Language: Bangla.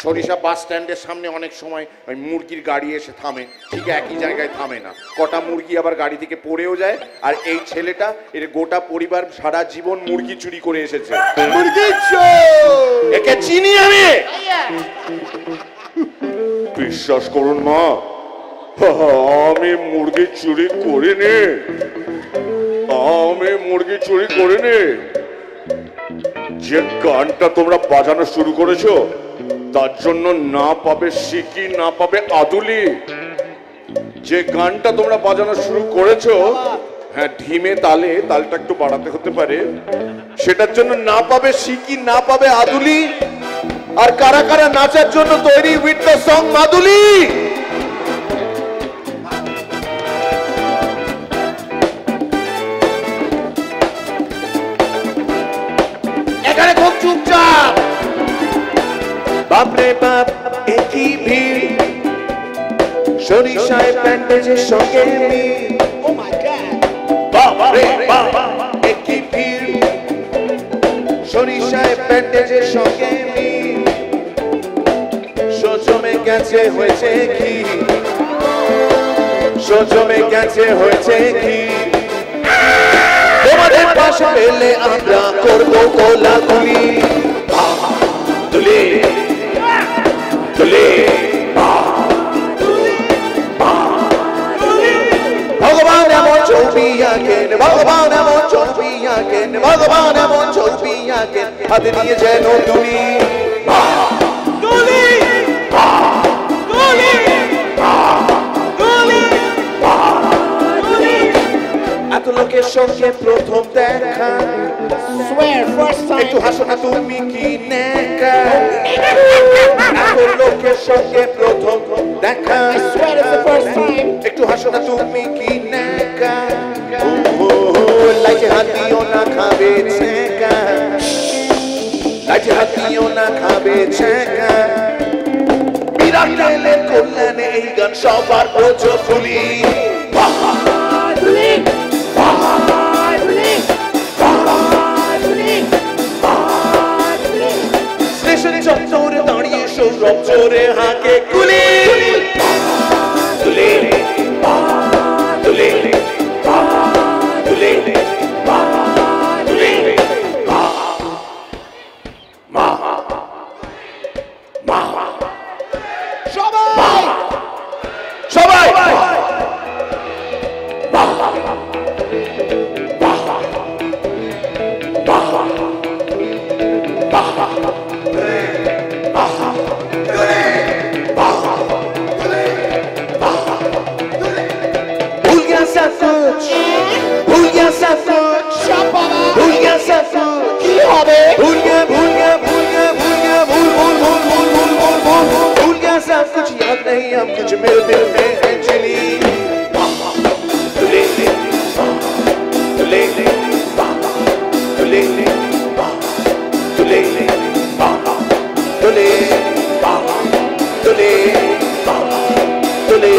সরিষা বাস স্ট্যান্ডের সামনে অনেক সময় ওই মুরগির গাড়ি এসে থামে, ঠিক একই জায়গায় থামে না, কটা মুরগি আবার গাড়ি থেকে পড়েও যায়। আর এই ছেলেটা এর গোটা পরিবার সারা জীবন মুরগি চুরি করে এসেছে। মুরগি চোর! একে চিনি আমি। বিশ্বাস করুন মা, আমি মুরগি চুরি করিনি, আমি মুরগি চুরি করিনি। যে গানটা তোমরা বাজানো শুরু করেছো তার জন্য না পাবে সিকি না পাবে আদুলি। যে গানটা তোমরা বাজানো শুরু করেছো, হ্যাঁ ঢিমে তালে, তালটা একটু বাড়াতে হতে পারে, সেটার জন্য না পাবে সিকি না পাবে আদুলি। আর কারা কারা নাচার জন্য তৈরি উইথ দ্য সং মাদুলি? এখানে খুব চুপচাপ। বাপরে বাপ একই ভিড়, সরিষায় ব্যান্ডেজের সঙ্গে ও মাই গড! বাপরে বাপ একই ভিড়, সরিষায় ব্যান্ডেজের সঙ্গে সজমে গেছে হয়েছে কি, সজমে গেছে হয়েছে কি। তোমাদের পাশে পেলে আমরা করবো কোলাকুলি, তুলে তুলে ভগবান এমন ছবি আঁকেন, ভগবান এমন ছবি আঁকেন, ভগবান এমন ছবি আঁকেন, হাতে নিয়ে যেন তুলি তুলি তুলি তুলি। এত লোকের সঙ্গে প্রথম দেখা, Swear, first time. একটু হাসো না তুমি কি নেকা। এত লোকের সঙ্গে প্রথম দেখা, I swear it's the first time. একটু হাসো না তুমি কি নেকা। লাইটে হাত দিও না খাবে ছেঁকা, লাইটে হাত দিও না খাবে ছেঁকা। বিরাট টেলের কল্যাণে এই গান সবার প্রচুরি। স্টেশনে চত্বরে দাঁড়িয়ে সৌরভ জোরে হাঁকে কুলি তুলে তুলে তুলে তুলে মা মা সবাই! সবাই ভুল গিয়া সব কুছ, সব বাবা! ভুল গিয়া সব কুছ, কি হবে? भूल गया भूल गया भूल गया भूल गया भूल भूल भूल भूल भूल भूल भूल भूल गया सब कुछ याद नहीं अब कुछ मेरे दिल में है चली तुले तुले तुले तुले तुले तुले तुले